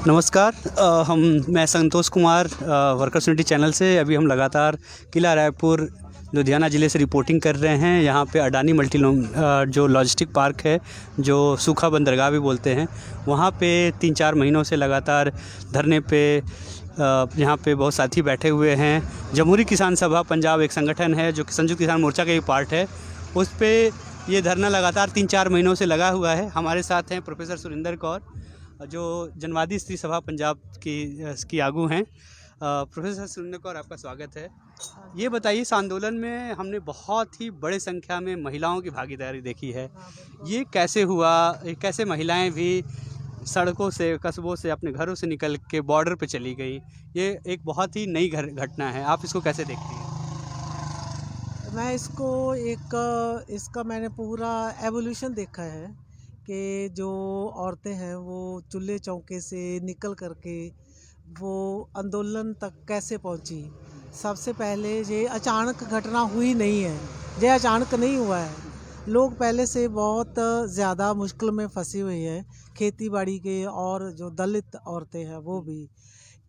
नमस्कार। मैं Santosh Kumar, workers unity channel से। अभी हम लगातार किला रायपुर लुधियाना ज़िले से रिपोर्टिंग कर रहे हैं। यहाँ पे अडानी जो लॉजिस्टिक पार्क है, जो सूखा बंदरगाह भी बोलते हैं, वहाँ पे 3-4 महीनों से लगातार धरने पे यहाँ पे बहुत साथी बैठे हुए हैं। जमहूरी किसान सभा पंजाब एक संगठन है जो कि संयुक्त किसान मोर्चा का ही पार्ट है, उस पे ये धरना लगातार 3-4 महीनों से लगा हुआ है। हमारे साथ हैं प्रोफेसर सुरिंदर कौर, जो जनवादी स्त्री सभा पंजाब की आगू हैं। प्रोफेसर सुरिंदर कौर, आपका स्वागत है। ये बताइए, इस आंदोलन में हमने बहुत ही बड़े संख्या में महिलाओं की भागीदारी देखी है। ये कैसे हुआ? ये कैसे महिलाएं भी सड़कों से, कस्बों से, अपने घरों से निकल के बॉर्डर पे चली गई? ये एक बहुत ही नई घटना है। आप इसको कैसे देखती हैं? मैं इसका मैंने पूरा एवोल्यूशन देखा है कि जो औरतें हैं वो चूल्हे चौके से निकल करके वो आंदोलन तक कैसे पहुंची। सबसे पहले ये अचानक घटना हुई नहीं है, ये अचानक नहीं हुआ है। लोग पहले से बहुत ज़्यादा मुश्किल में फंसी हुई है, खेती बाड़ी के, और जो दलित औरतें हैं वो भी,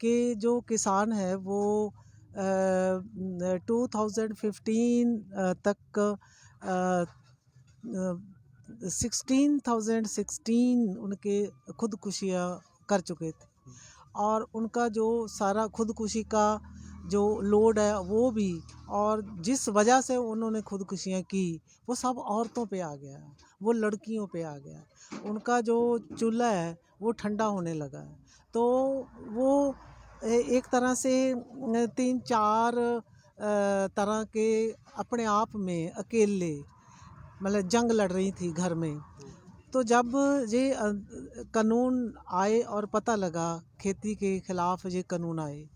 कि जो किसान है वो 2015 तक 16 उनके खुदकुशियाँ कर चुके थे, और उनका जो सारा खुदकुशी का जो लोड है वो भी, और जिस वजह से उन्होंने खुदकुशियाँ की वो सब औरतों पे आ गया, वो लड़कियों पे आ गया। उनका जो चूल्हा है वो ठंडा होने लगा। तो वो एक तरह से 3-4 तरह के अपने आप में अकेले मतलब जंग लड़ रही थी घर में। तो जब ये कानून आए और पता लगा खेती के खिलाफ ये कानून आए,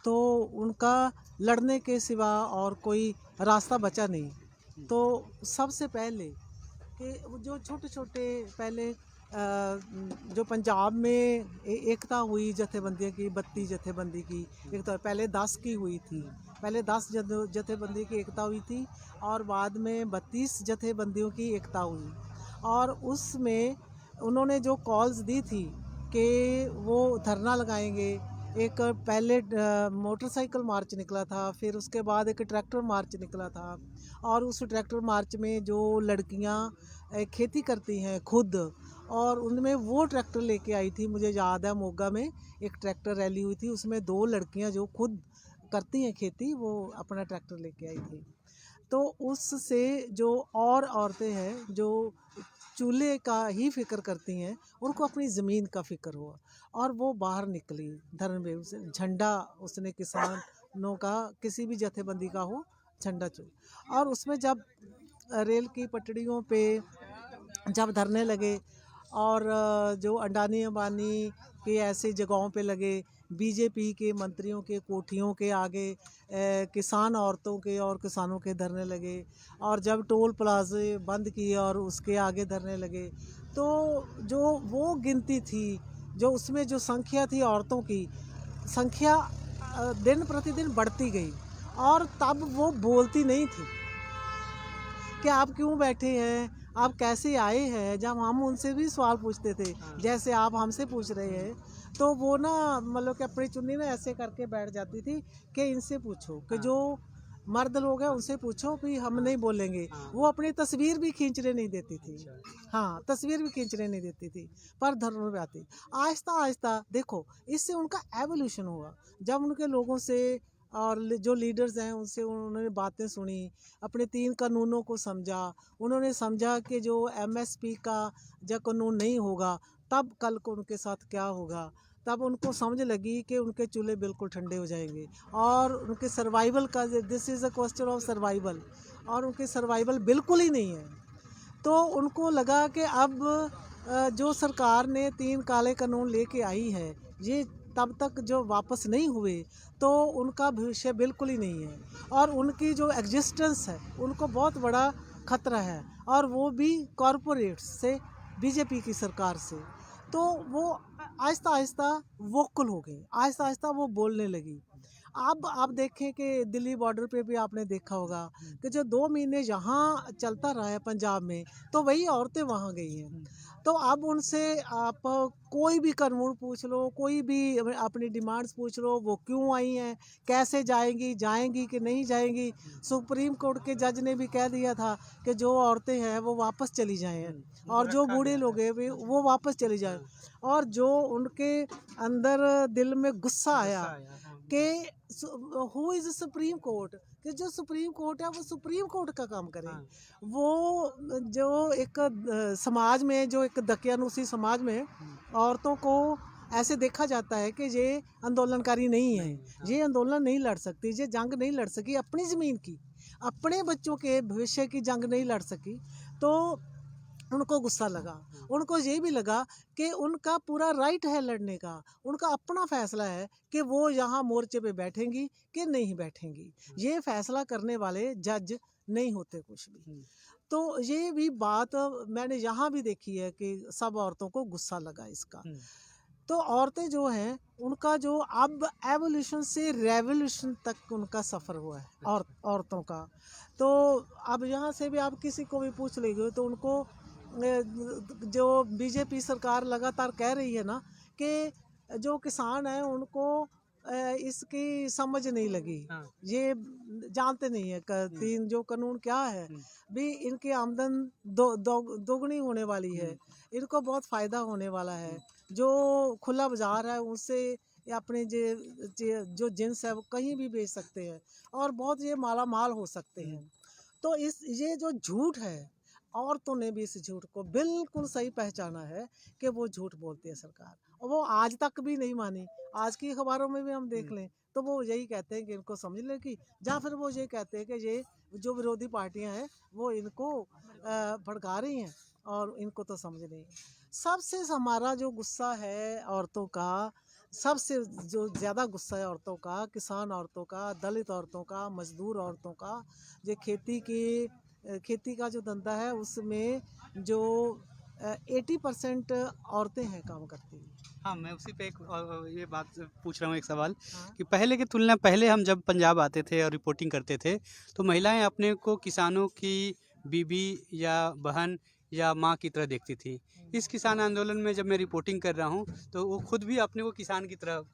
तो उनका लड़ने के सिवा और कोई रास्ता बचा नहीं। तो सबसे पहले कि जो छोटे छोटे पहले जो पंजाब में एकता हुई जथेबंदियों की, 32 जथेबंदी की एकता, पहले 10 की हुई थी। पहले 10 जथेबंदी की एकता हुई थी, और बाद में 32 जथेबंदियों की एकता हुई। और उसमें उन्होंने जो कॉल्स दी थी कि वो धरना लगाएंगे। एक पहले मोटरसाइकिल मार्च निकला था, फिर उसके बाद एक ट्रैक्टर मार्च निकला था, और उस ट्रैक्टर मार्च में जो लड़कियां खेती करती हैं खुद, और उनमें वो ट्रैक्टर लेके आई थी। मुझे याद है मोगा में एक ट्रैक्टर रैली हुई थी, उसमें 2 लड़कियां जो खुद करती हैं खेती, वो अपना ट्रैक्टर लेके आई थी। तो उससे जो और औरतें हैं जो चूल्हे का ही फिक्र करती हैं, उनको अपनी ज़मीन का फिक्र हुआ, और वो बाहर निकली धर्म में। उसे झंडा, उसने किसानों का किसी भी जथेबंदी का हो, झंडा चुन। और उसमें जब रेल की पटरियों पे जब धरने लगे, और जो अडानी अंबानी के ऐसे जगहों पे लगे, बीजेपी के मंत्रियों के कोठियों के आगे किसान औरतों के और किसानों के धरने लगे, और जब टोल प्लाजे बंद किए और उसके आगे धरने लगे, तो जो वो गिनती थी, जो उसमें जो संख्या थी औरतों की, संख्या दिन प्रतिदिन बढ़ती गई। और तब वो बोलती नहीं थी कि आप क्यों बैठे हैं, आप कैसे आए हैं। जब हम उनसे भी सवाल पूछते थे, जैसे आप हमसे पूछ रहे हैं, तो वो ना मतलब कि अपनी चुन्नी ना ऐसे करके बैठ जाती थी कि इनसे पूछो, कि जो मर्द लोग हैं उनसे पूछो, भी हम नहीं बोलेंगे। वो अपनी तस्वीर भी खींचने नहीं देती थी। हाँ, तस्वीर भी खींचने नहीं देती थी, पर धर्म पे आती। आहिस्ता आहिस्ता देखो, इससे उनका एवोल्यूशन हुआ। जब उनके लोगों से और जो लीडर्स हैं उनसे उन्होंने बातें सुनी, अपने 3 कानूनों को समझा। उन्होंने समझा कि जो एमएसपी का जब कानून नहीं होगा, तब कल को उनके साथ क्या होगा। तब उनको समझ लगी कि उनके चूल्हे बिल्कुल ठंडे हो जाएंगे, और उनके सर्वाइवल का, this is a question of survival, और उनके सर्वाइवल बिल्कुल ही नहीं है। तो उनको लगा कि अब जो सरकार ने 3 काले कानून लेके आई है, ये तब तक जो वापस नहीं हुए, तो उनका भविष्य बिल्कुल ही नहीं है, और उनकी जो एग्जिस्टेंस है उनको बहुत बड़ा खतरा है, और वो भी कॉरपोरेट्स से, बीजेपी की सरकार से। तो वो आहिस्ता आहिस्ता वोकल हो गई, आहिस्ता आहिस्ता वो बोलने लगी। अब आप देखें कि दिल्ली बॉर्डर पे भी आपने देखा होगा कि जो 2 महीने यहाँ चलता रहा है पंजाब में, तो वही औरतें वहाँ गई हैं। तो अब उनसे आप कोई भी कानून पूछ लो, कोई भी अपनी डिमांड्स पूछ लो, वो क्यों आई हैं, कैसे जाएंगी कि नहीं जाएंगी। सुप्रीम कोर्ट के जज ने भी कह दिया था कि जो औरतें हैं वो वापस चली जाएं, और जो बूढ़े लोग हैं वो वापस चले जाएं। और जो उनके अंदर दिल में गुस्सा आया कि हु इज़ सुप्रीम कोर्ट, कि जो सुप्रीम कोर्ट है वो सुप्रीम कोर्ट का काम करे। वो जो एक समाज में, जो एक दकियानूसी समाज में औरतों को ऐसे देखा जाता है कि ये आंदोलनकारी नहीं है, ये आंदोलन नहीं लड़ सकती, ये जंग नहीं लड़ सकी अपनी ज़मीन की, अपने बच्चों के भविष्य की जंग नहीं लड़ सकी। तो उनको गुस्सा लगा, उनको ये भी लगा कि उनका पूरा राइट है लड़ने का, उनका अपना फैसला है कि वो यहाँ मोर्चे पे बैठेंगी कि नहीं बैठेंगी। ये फैसला करने वाले जज नहीं होते कुछ भी। तो ये भी बात मैंने यहाँ भी देखी है कि सब औरतों को गुस्सा लगा इसका। तो औरतें जो हैं उनका जो अब एवोल्यूशन से रेवोल्यूशन तक उनका सफ़र हुआ है औरतों का। तो अब यहाँ से भी आप किसी को भी पूछ लेंगे तो उनको जो बीजेपी सरकार लगातार कह रही है ना कि जो किसान हैं उनको इसकी समझ नहीं लगी, ये जानते नहीं है तीन जो कानून क्या है भी, इनकी आमदन दोगुनी होने वाली है, इनको बहुत फ़ायदा होने वाला है। जो खुला बाज़ार है उससे अपने जो जिन्स है वो कहीं भी बेच सकते हैं और बहुत ये माला माल हो सकते हैं। तो ये जो झूठ है, औरतों ने भी इस झूठ को बिल्कुल सही पहचाना है कि वो झूठ बोलती है सरकार, और वो आज तक भी नहीं मानी। आज की अखबारों में भी हम देख लें तो वो यही कहते हैं कि इनको समझ ले की, या फिर वो ये कहते हैं कि ये जो विरोधी पार्टियां हैं वो इनको भड़का रही हैं और इनको तो समझ नहीं। सबसे हमारा जो गुस्सा है औरतों का, सबसे जो ज़्यादा गुस्सा है औरतों का, किसान औरतों का, दलित औरतों का, मजदूर औरतों का, जो खेती का जो धंधा है उसमें जो 80% औरतें हैं काम करती हैं। हाँ, मैं उसी पे एक ये बात पूछ रहा हूँ, एक सवाल कि पहले की तुलना, पहले हम जब पंजाब आते थे और रिपोर्टिंग करते थे तो महिलाएं अपने को किसानों की बीबी या बहन या माँ की तरह देखती थी। इस किसान आंदोलन में जब मैं रिपोर्टिंग कर रहा हूँ तो वो खुद भी अपने को किसान की तरह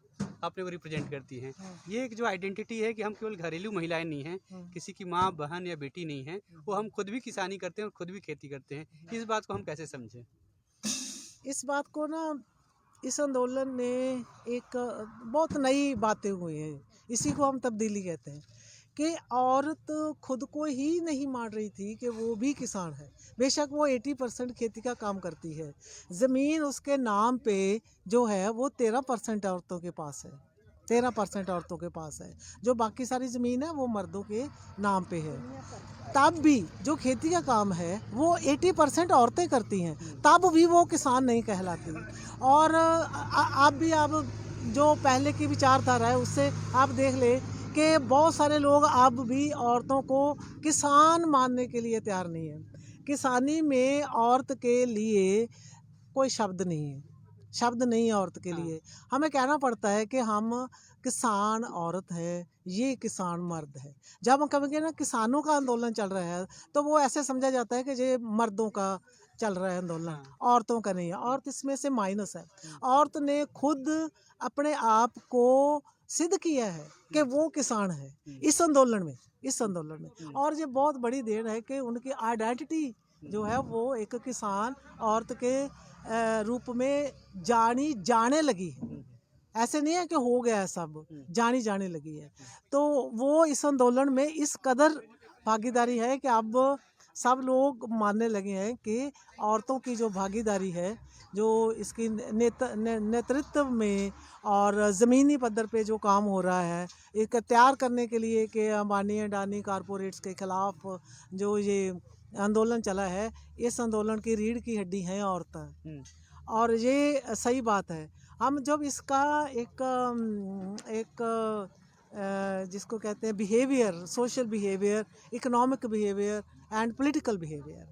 अपने को रिप्रेजेंट करती हैं। ये एक जो आइडेंटिटी है कि हम केवल घरेलू महिलाएं नहीं हैं, किसी की माँ, बहन या बेटी नहीं हैं, वो हम खुद भी किसानी करते हैं और खुद भी खेती करते हैं। इस बात को हम कैसे समझें? इस बात को ना, इस आंदोलन ने एक बहुत नई बातें हुई हैं, इसी को हम तब्दीली कहते हैं कि औरत खुद को ही नहीं मान रही थी कि वो भी किसान है। बेशक वो 80% खेती का काम करती है, ज़मीन उसके नाम पे जो है वो 13% औरतों के पास है, 13% औरतों के पास है। जो बाकी सारी ज़मीन है वो मर्दों के नाम पे है। तब भी जो खेती का काम है वो 80% औरतें करती हैं, तब भी वो किसान नहीं कहलाती। और आप जो पहले की विचारधारा है उससे आप देख ले कि बहुत सारे लोग अब भी औरतों को किसान मानने के लिए तैयार नहीं है। किसानी में औरत के लिए कोई शब्द नहीं है, शब्द नहीं है औरत के लिए। हमें कहना पड़ता है कि हम किसान औरत है, ये किसान मर्द है। जब हम कहेंगे ना किसानों का आंदोलन चल रहा है तो वो ऐसे समझा जाता है कि ये मर्दों का चल रहा है आंदोलन, औरतों का नहीं है। औरत इसमें से माइनस है। औरत ने खुद अपने आप को सिद्ध किया है कि वो किसान है इस आंदोलन में। और ये बहुत बड़ी देन है कि उनकी आइडेंटिटी जो है वो एक किसान औरत के रूप में जाने लगी है। ऐसे नहीं है कि हो गया है, सब जाने लगी है। तो वो इस आंदोलन में इस कदर भागीदारी है कि अब सब लोग मानने लगे हैं कि औरतों की जो भागीदारी है, जो इसकी नेतृत्व में और ज़मीनी पद्धर पे जो काम हो रहा है, एक तैयार करने के लिए कि अंबानी अडानी कारपोरेट्स के ख़िलाफ़ जो ये आंदोलन चला है, इस आंदोलन की रीढ़ की हड्डी है औरतें। और ये सही बात है। हम जब इसका एक जिसको कहते हैं behaviour, social behaviour, economic behaviour and political behaviour,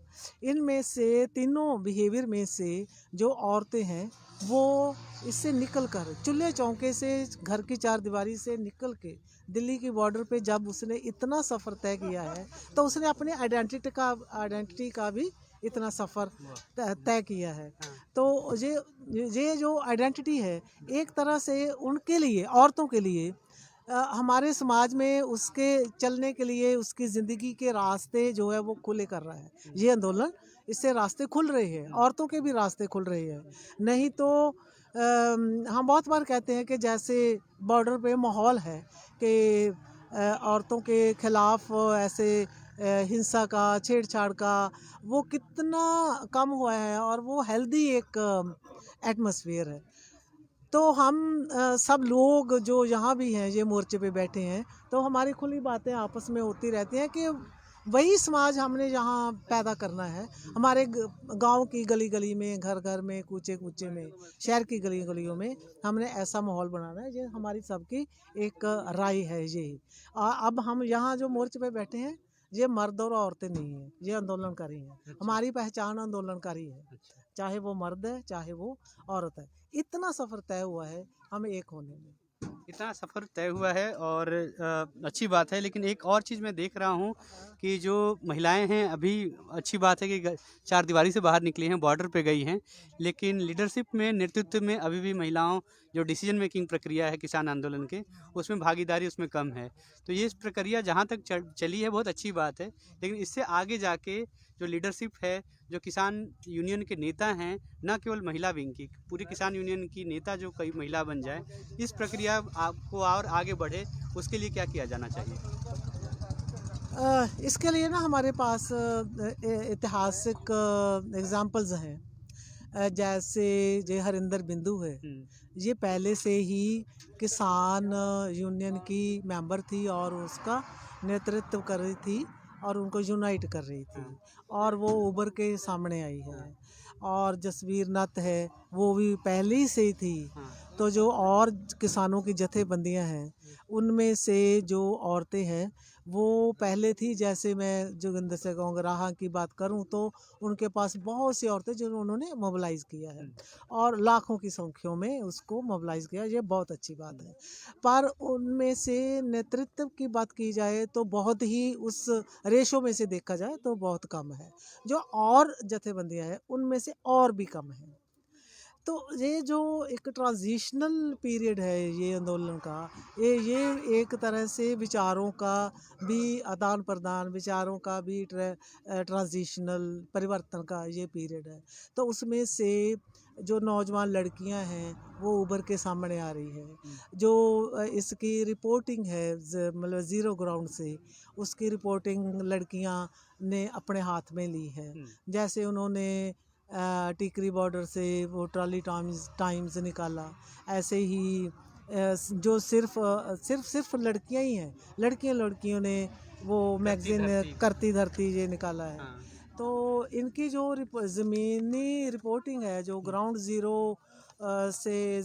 इनमें से तीनों बिहेवियर में से जो औरतें हैं वो इससे निकल कर चूल्हे चौके से, घर की चारदीवारी से निकल के दिल्ली की बॉर्डर पे जब उसने इतना सफ़र तय किया है, तो उसने अपने आइडेंटिटी का भी इतना सफ़र तय किया है। तो ये जो आइडेंटिटी है, एक तरह से उनके लिए, औरतों के लिए, हमारे समाज में उसके चलने के लिए, उसकी ज़िंदगी के रास्ते जो है वो खुले कर रहा है ये आंदोलन। इससे रास्ते खुल रहे हैं, औरतों के भी रास्ते खुल रहे हैं। नहीं तो हम बहुत बार कहते हैं कि जैसे बॉर्डर पे माहौल है कि औरतों के खिलाफ ऐसे हिंसा का, छेड़छाड़ का, वो कितना कम हुआ है और वो हेल्दी एक एटमॉस्फेयर है। तो हम सब लोग जो यहाँ भी हैं, ये मोर्चे पे बैठे हैं, तो हमारी खुली बातें आपस में होती रहती हैं कि वही समाज हमने यहाँ पैदा करना है। हमारे गांव की गली गली में, घर घर में, कूचे कूचे में, शहर की गली गलियों में हमने ऐसा माहौल बनाना है। ये हमारी सबकी एक राय है। ये अब हम यहाँ जो मोर्चे पे बैठे हैं, ये मर्द और औरतें नहीं हैं, ये आंदोलनकारी हैं। हमारी पहचान आंदोलनकारी है, चाहे वो मर्द है चाहे वो औरत है। इतना सफ़र तय हुआ है हमें एक होने में। इतना सफ़र तय हुआ है और अच्छी बात है। लेकिन एक और चीज़ मैं देख रहा हूँ कि जो महिलाएं हैं, अभी अच्छी बात है कि चार दीवारी से बाहर निकली हैं, बॉर्डर पे गई हैं, लेकिन लीडरशिप में, नेतृत्व में अभी भी महिलाओं, जो डिसीजन मेकिंग प्रक्रिया है किसान आंदोलन के, उसमें भागीदारी उसमें कम है। तो ये प्रक्रिया जहाँ तक चली है बहुत अच्छी बात है, लेकिन इससे आगे जाके जो लीडरशिप है, जो किसान यूनियन के नेता हैं, न केवल महिला विंग की, पूरी किसान यूनियन की नेता जो कई महिला बन जाए, इस प्रक्रिया आपको और आगे बढ़े, उसके लिए क्या किया जाना चाहिए? इसके लिए ना हमारे पास ऐतिहासिक एग्जाम्पल्स हैं। जैसे ये हरिंदर बिंदु है, ये पहले से ही किसान यूनियन की मेंबर थी और उसका नेतृत्व कर रही थी और उनको यूनाइट कर रही थी, और वो उभर के सामने आई है। और जसवीर नत्थ है, वो भी पहले ही से ही थी। तो जो और किसानों की जथेबंदियां हैं, उनमें से जो औरतें हैं वो पहले थी। जैसे मैं जोगिंदर से कहूँगा, राहा की बात करूँ तो उनके पास बहुत सी औरतें जो उन्होंने मोबिलाइज़ किया है और लाखों की संख्या में उसको मोबिलाइज़ किया, ये बहुत अच्छी बात है। पर उनमें से नेतृत्व की बात की जाए तो बहुत ही, उस रेशो में से देखा जाए तो बहुत कम है। जो और जथेबंदियाँ हैं उनमें से और भी कम है। तो ये जो एक ट्रांजिशनल पीरियड है ये आंदोलन का, ये एक तरह से विचारों का भी आदान प्रदान, विचारों का भी ट्रांजिशनल परिवर्तन का ये पीरियड है। तो उसमें से जो नौजवान लड़कियां हैं वो उभर के सामने आ रही है। जो इसकी रिपोर्टिंग है, मतलब ज़ीरो ग्राउंड से उसकी रिपोर्टिंग लड़कियां ने अपने हाथ में ली है। जैसे उन्होंने टिकरी बॉर्डर से वो ट्रॉली टाइम्स निकाला, ऐसे ही जो सिर्फ लड़कियां ही हैं, लड़कियों ने वो मैगजीन करती धरती ये निकाला है। तो इनकी जो ज़मीनी रिपोर्टिंग है, जो ग्राउंड ज़ीरो से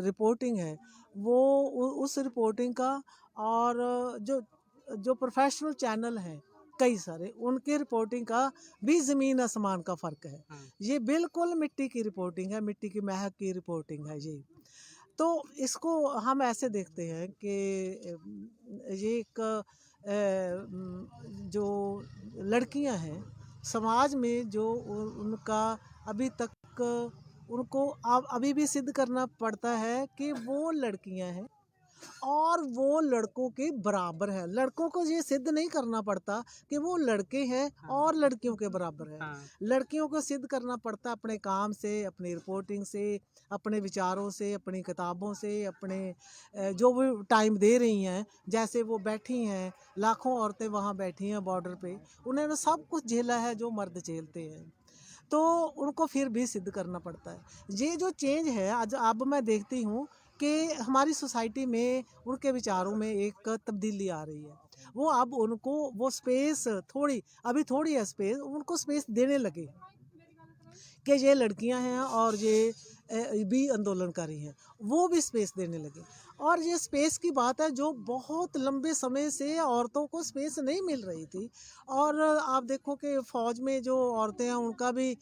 रिपोर्टिंग है, वो उस रिपोर्टिंग का, और जो प्रोफेशनल चैनल हैं कई सारे, उनके रिपोर्टिंग का भी ज़मीन आसमान का फ़र्क है। ये बिल्कुल मिट्टी की रिपोर्टिंग है, मिट्टी की महक की रिपोर्टिंग है ये। तो इसको हम ऐसे देखते हैं कि ये एक जो लड़कियां हैं समाज में, जो उनका अभी तक उनको अभी भी सिद्ध करना पड़ता है कि वो लड़कियां हैं और वो लड़कों के बराबर है। लड़कों को ये सिद्ध नहीं करना पड़ता कि वो लड़के हैं और लड़कियों के बराबर है। लड़कियों को सिद्ध करना पड़ता अपने काम से, अपनी रिपोर्टिंग से, अपने विचारों से, अपनी किताबों से, अपने जो भी टाइम दे रही हैं। जैसे वो बैठी हैं, लाखों औरतें वहाँ बैठी हैं बॉर्डर पे, उन्होंने सब कुछ झेला है जो मर्द झेलते हैं, तो उनको फिर भी सिद्ध करना पड़ता है। ये जो चेंज है आज अब मैं देखती हूँ कि हमारी सोसाइटी में उनके विचारों में एक तब्दीली आ रही है। वो अब उनको वो स्पेस थोड़ी है स्पेस, उनको स्पेस देने लगे कि ये लड़कियां हैं और ये भी आंदोलनकारी हैं, वो भी स्पेस देने लगे। और ये स्पेस की बात है, जो बहुत लंबे समय से औरतों को स्पेस नहीं मिल रही थी। और आप देखो कि फ़ौज में जो औरतें हैं उनका भी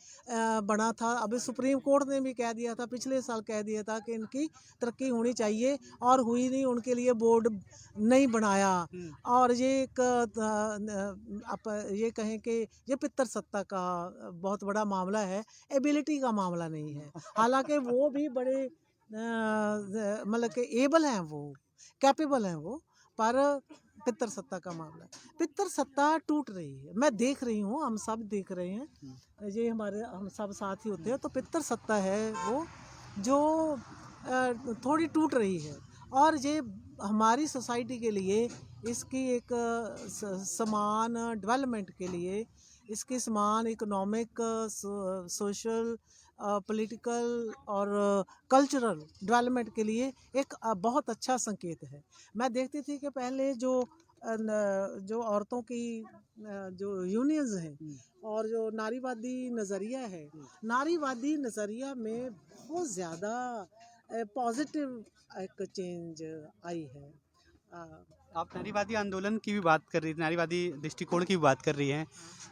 बना था। अभी सुप्रीम कोर्ट ने भी कह दिया था, पिछले साल कह दिया था कि इनकी तरक्की होनी चाहिए, और हुई नहीं, उनके लिए बोर्ड नहीं बनाया। और ये एक आप ये कहें कि ये पितृसत्ता का बहुत बड़ा मामला है, एबिलिटी का मामला नहीं है। हालांकि वो भी बड़े मतलब कि एबल हैं, वो कैपेबल हैं वो, पर पितृसत्ता का मामला है। पितृसत्ता टूट रही है, मैं देख रही हूँ, हम सब देख रहे हैं, ये हमारे हम सब साथ ही होते हैं। तो पितृसत्ता है वो जो थोड़ी टूट रही है, और ये हमारी सोसाइटी के लिए, इसकी एक समान डेवलपमेंट के लिए, इसके समान इकोनॉमिक, सोशल, पॉलिटिकल और कल्चरल डेवलपमेंट के लिए एक बहुत अच्छा संकेत है। मैं देखती थी कि पहले जो औरतों की जो यूनियंस हैं और जो नारीवादी नज़रिया है, नारीवादी नज़रिया में बहुत ज़्यादा पॉजिटिव एक चेंज आई है। आप नारीवादी आंदोलन की भी बात कर रही थी, नारीवादी दृष्टिकोण की भी बात कर रही हैं।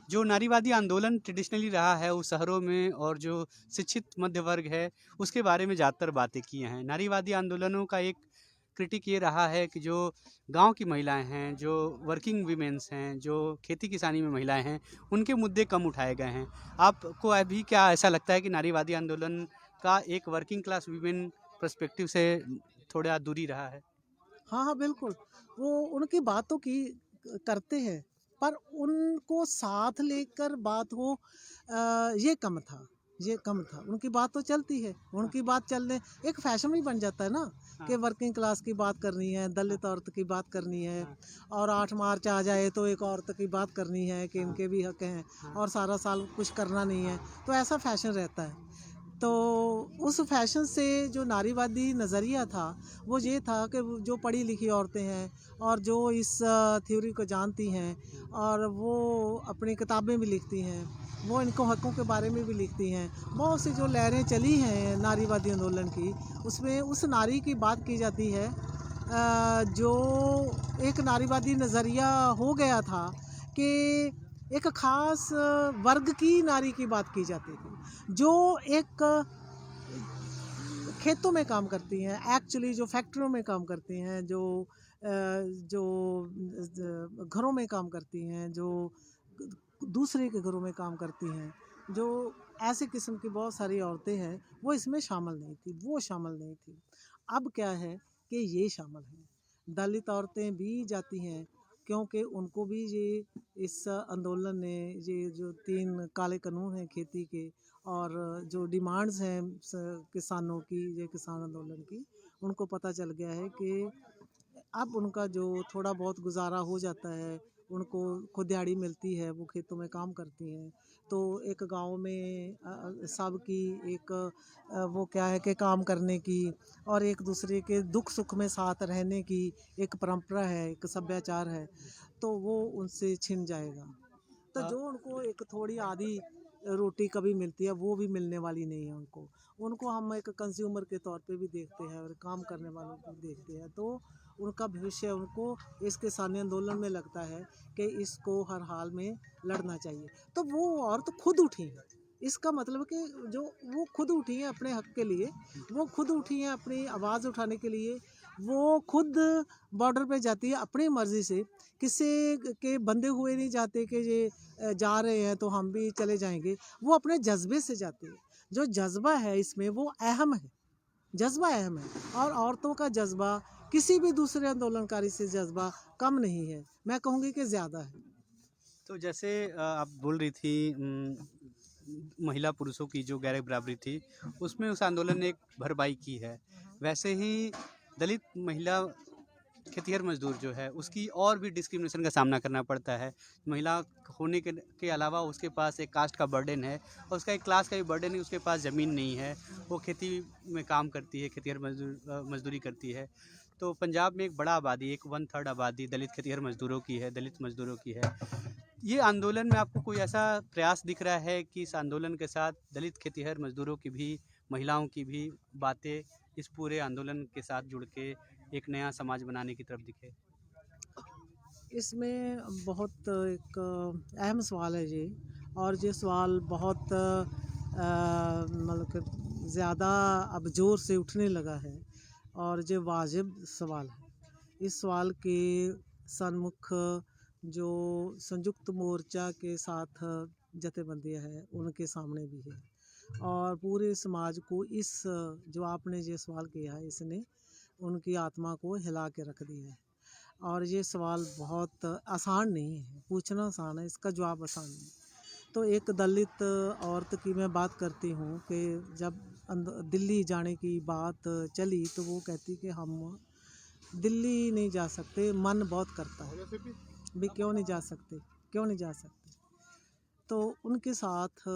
जो नारीवादी आंदोलन ट्रेडिशनली रहा है वो शहरों में, और जो शिक्षित मध्य वर्ग है उसके बारे में ज़्यादातर बातें की हैं। नारीवादी आंदोलनों का एक क्रिटिक ये रहा है कि जो गांव की महिलाएं हैं, जो वर्किंग वीमेंस हैं, जो खेती किसानी में महिलाएं हैं, उनके मुद्दे कम उठाए गए हैं। आपको अभी क्या ऐसा लगता है कि नारीवादी आंदोलन का एक वर्किंग क्लास वीमेन पर्सपेक्टिव से थोड़ा दूरी रहा है? हाँ हाँ, बिल्कुल। वो उनकी बातों की करते हैं, पर उनको साथ लेकर बात हो, ये कम था, ये कम था। उनकी बात तो चलती है, उनकी बात चलने एक फैशन भी बन जाता है ना, कि वर्किंग क्लास की बात करनी है, दलित औरत की बात करनी है, और 8 मार्च आ जाए तो एक औरत की बात करनी है कि इनके भी हक हैं, और सारा साल कुछ करना नहीं है। तो ऐसा फैशन रहता है। तो उस फैशन से जो नारीवादी नज़रिया था, वो ये था कि जो पढ़ी लिखी औरतें हैं और जो इस थ्योरी को जानती हैं, और वो अपनी किताबें भी लिखती हैं, वो इनको हकों के बारे में भी लिखती हैं। बहुत सी जो लहरें चली हैं नारीवादी आंदोलन की, उसमें उस नारी की बात की जाती है जो एक नारीवादी नज़रिया हो गया था कि एक ख़ास वर्ग की नारी की बात की जाती थी, जो एक खेतों में काम करती हैं, एक्चुअली जो फैक्ट्रियों में काम करती हैं, जो घरों में काम करती हैं, जो दूसरे के घरों में काम करती हैं, जो ऐसे किस्म की बहुत सारी औरतें हैं, वो इसमें शामिल नहीं थी, वो शामिल नहीं थी। अब क्या है कि ये शामिल हैं, दलित औरतें भी जाती हैं, क्योंकि उनको भी ये इस आंदोलन ने, ये जो 3 काले कानून हैं खेती के, और जो डिमांड्स हैं किसानों की, ये किसान आंदोलन की, उनको पता चल गया है कि अब उनका जो थोड़ा बहुत गुजारा हो जाता है, उनको खुद दिहाड़ी मिलती है, वो खेतों में काम करती हैं। तो एक गांव में सब की एक वो क्या है कि काम करने की, और एक दूसरे के दुख सुख में साथ रहने की एक परंपरा है, एक सभ्याचार है, तो वो उनसे छिन जाएगा। तो जो उनको एक थोड़ी आधी रोटी कभी मिलती है, वो भी मिलने वाली नहीं है उनको। उनको हम एक कंज्यूमर के तौर पे भी देखते हैं, और काम करने वालों को भी देखते हैं। तो उनका भविष्य उनको इस किसानी आंदोलन में लगता है कि इसको हर हाल में लड़ना चाहिए। तो वो औरत खुद उठी हैं, इसका मतलब कि जो वो खुद उठी हैं अपने हक के लिए, वो खुद उठी हैं अपनी आवाज़ उठाने के लिए, वो खुद बॉर्डर पे जाती है अपनी मर्ज़ी से, किसी के बंधे हुए नहीं जाते कि ये जा रहे हैं तो हम भी चले जाएंगे। वो अपने जज्बे से जाते हैं। जो जज्बा है इसमें वो अहम है, जज्बा अहम है, और औरतों का जज्बा किसी भी दूसरे आंदोलनकारी से जज्बा कम नहीं है, मैं कहूँगी कि ज़्यादा है। तो जैसे आप बोल रही थी महिला पुरुषों की जो गैर बराबरी थी, उसमें उस आंदोलन ने एक भरपाई की है। वैसे ही दलित महिला खेतिहर मजदूर जो है उसकी और भी डिस्क्रिमिनेशन का सामना करना पड़ता है। महिला होने के अलावा उसके पास एक कास्ट का बर्डन है, और उसका एक क्लास का भी बर्डन है, उसके पास ज़मीन नहीं है, वो खेती में काम करती है, खेतिहर मजदूरी करती है। तो पंजाब में एक बड़ा आबादी, एक 1/3 आबादी दलित खेतिहर मजदूरों की है, दलित मजदूरों की है। ये आंदोलन में आपको कोई ऐसा प्रयास दिख रहा है कि इस आंदोलन के साथ दलित खेतिहर मजदूरों की भी, महिलाओं की भी बातें इस पूरे आंदोलन के साथ जुड़ के एक नया समाज बनाने की तरफ दिखे? इसमें बहुत एक अहम सवाल है ये, और ये सवाल बहुत मतलब कि ज़्यादा अब ज़ोर से उठने लगा है, और ये वाजिब सवाल है। इस सवाल के सन्मुख जो संयुक्त मोर्चा के साथ जथेबंदियाँ हैं उनके सामने भी है, और पूरे समाज को इस जो आपने ये सवाल किया है इसने उनकी आत्मा को हिला के रख दिया है। और ये सवाल बहुत आसान नहीं है, पूछना आसान है, इसका जवाब आसान नहीं। तो एक दलित औरत की मैं बात करती हूँ कि जब दिल्ली जाने की बात चली तो वो कहती कि हम दिल्ली नहीं जा सकते, मन बहुत करता है भी, क्यों नहीं जा सकते, क्यों नहीं जा सकते। तो उनके साथ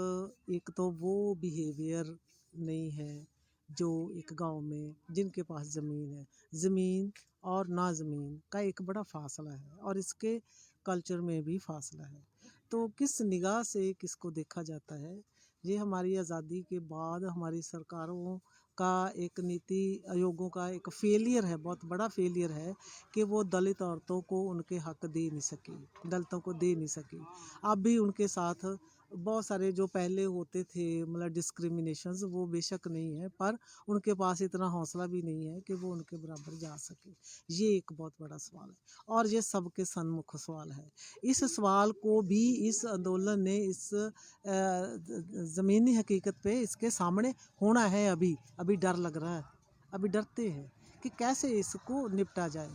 एक तो वो बिहेवियर नहीं है जो एक गांव में जिनके पास ज़मीन है, ज़मीन और ना ज़मीन का एक बड़ा फासला है, और इसके कल्चर में भी फासला है। तो किस निगाह से किसको देखा जाता है, ये हमारी आज़ादी के बाद हमारी सरकारों का एक नीति आयोगों का एक फेलियर है, बहुत बड़ा फेलियर है कि वो दलित औरतों को उनके हक दे नहीं सकी, दलितों को दे नहीं सकी। अब भी उनके साथ बहुत सारे जो पहले होते थे मतलब डिस्क्रिमिनेशंस वो बेशक नहीं है, पर उनके पास इतना हौसला भी नहीं है कि वो उनके बराबर जा सके। ये एक बहुत बड़ा सवाल है, और ये सबके सन्मुख सवाल है। इस सवाल को भी इस आंदोलन ने इस ज़मीनी हकीकत पे इसके सामने होना है। अभी डर लग रहा है, अभी डरते हैं कि कैसे इसको निपटा जाए।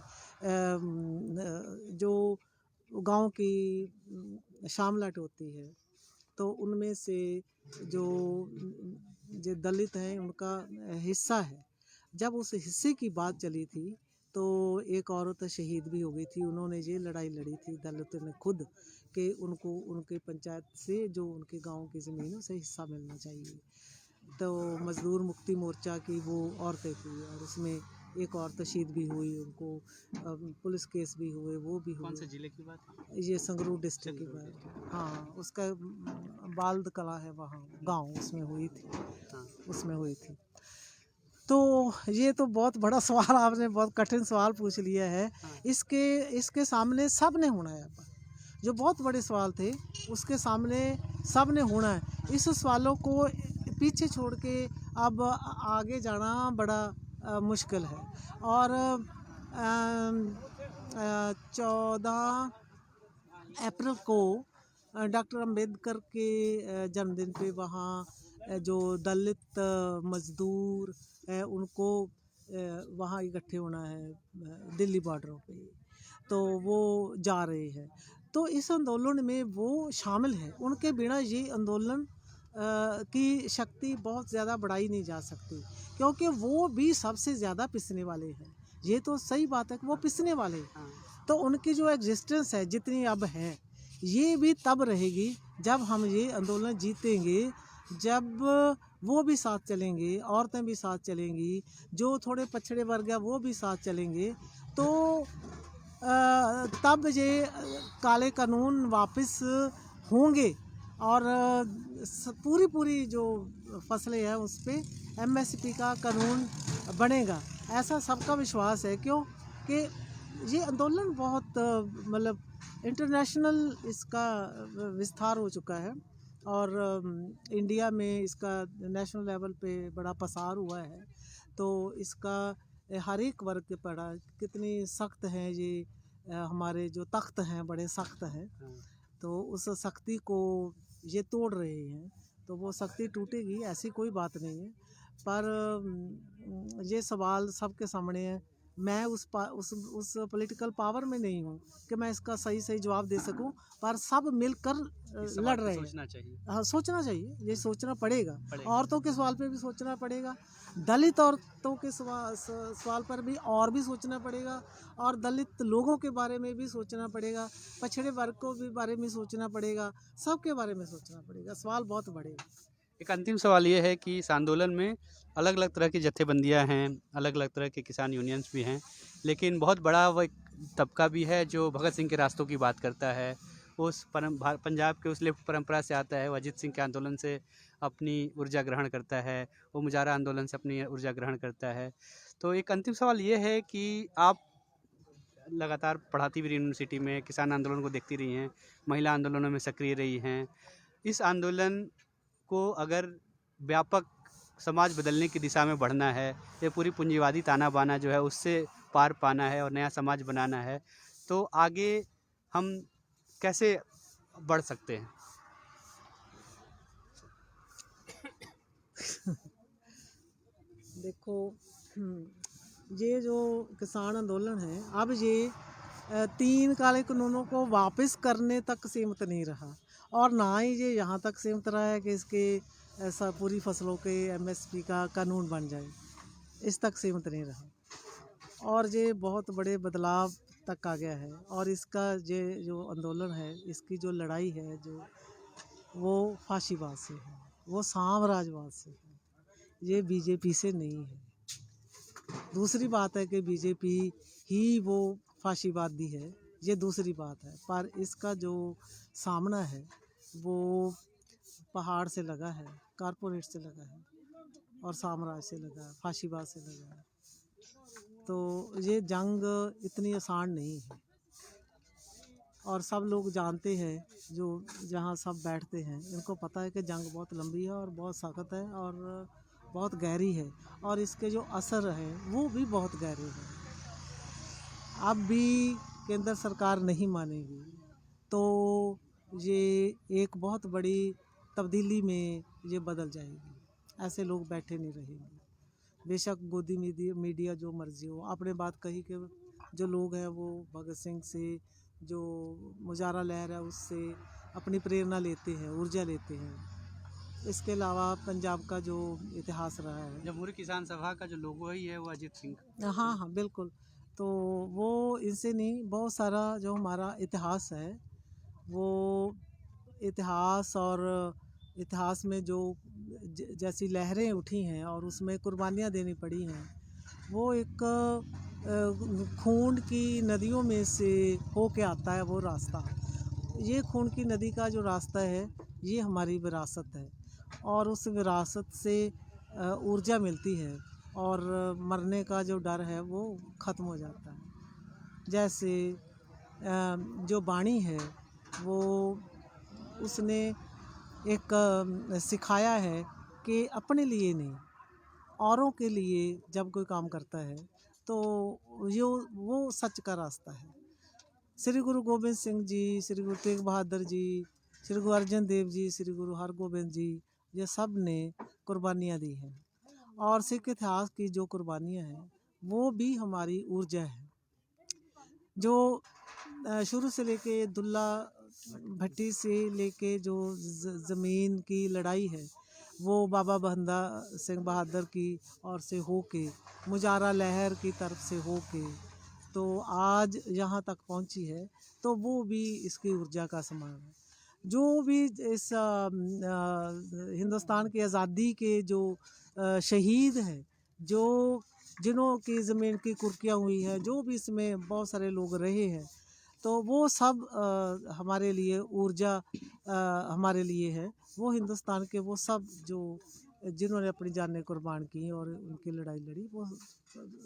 जो गांव की शामलाट होती है तो उनमें से जो दलित हैं उनका हिस्सा है, जब उस हिस्से की बात चली थी तो एक औरत शहीद भी हो गई थी। उन्होंने ये लड़ाई लड़ी थी दलितों ने खुद कि उनको उनके पंचायत से जो उनके गांव की ज़मीन है उसे हिस्सा मिलना चाहिए। तो मज़दूर मुक्ति मोर्चा की वो औरतें थी, और उसमें एक औरत शहीद भी हुई, उनको पुलिस केस भी हुए, वो भी कौन से हुए। जिले की बात है? ये संगरूर डिस्ट्रिक्ट की बात, हाँ, उसका बाल्द कला है वहाँ गांव, उसमें हुई थी, हाँ। उसमें हुई थी। तो ये तो बहुत बड़ा सवाल, आपने बहुत कठिन सवाल पूछ लिया है। हाँ। इसके सामने सब ने होना है, जो बहुत बड़े सवाल थे उसके सामने सब ने होना है। इस सवालों को पीछे छोड़ के अब आगे जाना बड़ा मुश्किल है। और 14 अप्रैल को डॉक्टर अंबेडकर के जन्मदिन पे वहाँ जो दलित मज़दूर है उनको वहाँ इकट्ठे होना है दिल्ली बॉर्डरों पे, तो वो जा रहे हैं। तो इस आंदोलन में वो शामिल है, उनके बिना ये आंदोलन की शक्ति बहुत ज़्यादा बढ़ाई नहीं जा सकती, क्योंकि वो भी सबसे ज़्यादा पिसने वाले हैं। ये तो सही बात है कि वो पिसने वाले हैं। तो उनकी जो एग्जिस्टेंस है जितनी अब है, ये भी तब रहेगी जब हम ये आंदोलन जीतेंगे, जब वो भी साथ चलेंगे, औरतें भी साथ चलेंगी, जो थोड़े पछड़े वर्ग है वो भी साथ चलेंगे। तो तब ये काले कानून वापस होंगे, और पूरी जो फसलें हैं उस पर MSP का कानून बनेगा, ऐसा सबका विश्वास है। क्यों कि ये आंदोलन बहुत मतलब इंटरनेशनल इसका विस्तार हो चुका है, और इंडिया में इसका नेशनल लेवल पे बड़ा पसार हुआ है। तो इसका हर एक वर्ग के पड़ा कितनी सख्त हैं ये हमारे जो तख्त हैं बड़े सख्त हैं, तो उस सख्ती को ये तोड़ रहे हैं। तो वो सख्ती टूटेगी ऐसी कोई बात नहीं है, पर ये सवाल सबके सामने है। मैं उस पॉलिटिकल पावर में नहीं हूँ कि मैं इसका सही जवाब दे सकूँ, पर सब मिलकर लड़ रहे हैं। सोचना चाहिए। हाँ, सोचना चाहिए, ये सोचना पड़ेगा। औरतों के सवाल पे भी सोचना पड़ेगा, दलित औरतों के सवाल पर भी और भी सोचना पड़ेगा, और दलित लोगों के बारे में भी सोचना पड़ेगा, पछड़े वर्ग को भी बारे में सोचना पड़ेगा, सबके बारे में सोचना पड़ेगा। सवाल बहुत बड़े हैं। एक अंतिम सवाल ये है कि इस आंदोलन में अलग अलग तरह की जत्थेबंदियाँ हैं, अलग अलग तरह के किसान यूनियंस भी हैं, लेकिन बहुत बड़ा वो एक तबका भी है जो भगत सिंह के रास्तों की बात करता है, उस पंजाब के उस लेफ्ट परंपरा से आता है, वो अजीत सिंह के आंदोलन से अपनी ऊर्जा ग्रहण करता है, वो मुजाहरा आंदोलन से अपनी ऊर्जा ग्रहण करता है। तो एक अंतिम सवाल ये है कि आप लगातार पढ़ाती भी रही यूनिवर्सिटी में, किसान आंदोलन को देखती रही हैं, महिला आंदोलनों में सक्रिय रही हैं। इस आंदोलन को अगर व्यापक समाज बदलने की दिशा में बढ़ना है, ये पूरी पूंजीवादी ताना बाना जो है उससे पार पाना है और नया समाज बनाना है, तो आगे हम कैसे बढ़ सकते हैं? देखो, ये जो किसान आंदोलन है, अब ये 3 काले कानूनों को वापस करने तक सीमित नहीं रहा, और ना ही ये यहाँ तक सीमित रहा है कि इसके ऐसा पूरी फसलों के MSP का कानून बन जाए, इस तक सीमित नहीं रहा, और ये बहुत बड़े बदलाव तक आ गया है। और इसका ये जो आंदोलन है, इसकी जो लड़ाई है, जो वो फाशीवाद से है, वो साम्राज्यवाद से है, ये BJP से नहीं है। दूसरी बात है कि BJP ही वो फाशीवादी है, ये दूसरी बात है, पर इसका जो सामना है वो पहाड़ से लगा है, कारपोरेट से लगा है, और साम्राज्य से लगा है, फाशीवाद से लगा है। तो ये जंग इतनी आसान नहीं है, और सब लोग जानते हैं, जो जहाँ सब बैठते हैं, इनको पता है कि जंग बहुत लंबी है और बहुत सख्त है और बहुत गहरी है, और इसके जो असर है वो भी बहुत गहरे हैं। अब भी केंद्र सरकार नहीं मानेगी तो ये एक बहुत बड़ी तब्दीली में ये बदल जाएगी, ऐसे लोग बैठे नहीं रहेंगे। बेशक गोदी मीडिया जो मर्जी हो, आपने बात कही कि जो लोग हैं वो भगत सिंह से, जो मुजाहरा लहर है उससे अपनी प्रेरणा लेते हैं, ऊर्जा लेते हैं। इसके अलावा पंजाब का जो इतिहास रहा है, जमहूरी किसान सभा का जो लोगो है वो अजीत सिंह। हाँ हाँ बिल्कुल, तो वो इनसे नहीं, बहुत सारा जो हमारा इतिहास है, वो इतिहास और इतिहास में जो जैसी लहरें उठी हैं और उसमें कुर्बानियाँ देनी पड़ी हैं, वो एक खून की नदियों में से होके आता है वो रास्ता। ये खून की नदी का जो रास्ता है, ये हमारी विरासत है, और उस विरासत से ऊर्जा मिलती है, और मरने का जो डर है वो ख़त्म हो जाता है। जैसे जो बाणी है, वो उसने एक सिखाया है कि अपने लिए नहीं, औरों के लिए जब कोई काम करता है तो वो सच का रास्ता है। श्री गुरु गोबिंद सिंह जी, श्री गुरु तेग बहादुर जी, श्री गुरु अर्जन देव जी, श्री गुरु हरगोबिंद जी, ये सब ने कुर्बानियाँ दी हैं, और सिख इतिहास की जो कुर्बानियाँ हैं वो भी हमारी ऊर्जा है। जो शुरू से लेके दुल्ला भट्टी से लेके जो ज़मीन की लड़ाई है, वो बाबा बंदा सिंह बहादुर की ओर से होके, मुजाहरा लहर की तरफ से होके, तो आज यहाँ तक पहुँची है, तो वो भी इसकी ऊर्जा का समान है। जो भी इस हिंदुस्तान की आज़ादी के जो शहीद हैं, जो जिन्हों की ज़मीन की कुर्कियाँ हुई हैं, जो भी इसमें बहुत सारे लोग रहे हैं, तो वो सब हमारे लिए ऊर्जा हमारे लिए है। वो हिंदुस्तान के वो सब जो जिन्होंने अपनी जानें कुर्बान की और उनकी लड़ाई लड़ी, वो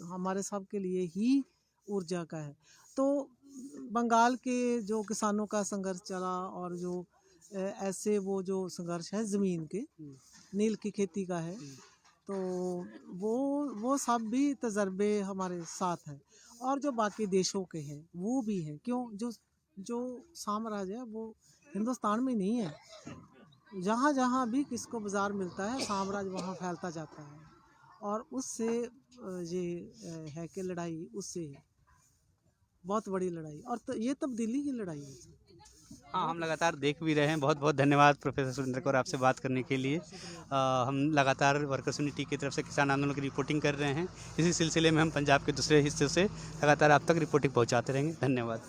हमारे सब के लिए ही ऊर्जा का है। तो बंगाल के जो किसानों का संघर्ष चला, और जो ऐसे वो जो संघर्ष है ज़मीन के, नील की खेती का है, तो वो सब भी तजर्बे हमारे साथ हैं, और जो बाकी देशों के हैं वो भी हैं। क्यों? जो साम्राज्य है वो हिंदुस्तान में नहीं है, जहाँ जहाँ भी किसको बाज़ार मिलता है, साम्राज्य वहाँ फैलता जाता है, और उससे ये है कि लड़ाई उससे है, बहुत बड़ी लड़ाई, और ये तब्दीली की लड़ाई है। हाँ, हम लगातार देख भी रहे हैं। बहुत बहुत धन्यवाद प्रोफेसर सुरेंद्र कौर आपसे बात करने के लिए। हम लगातार वर्कर्स यूनिटी की तरफ से किसान आंदोलन की रिपोर्टिंग कर रहे हैं। इसी सिलसिले में हम पंजाब के दूसरे हिस्से से लगातार आप तक रिपोर्टिंग पहुंचाते रहेंगे। धन्यवाद।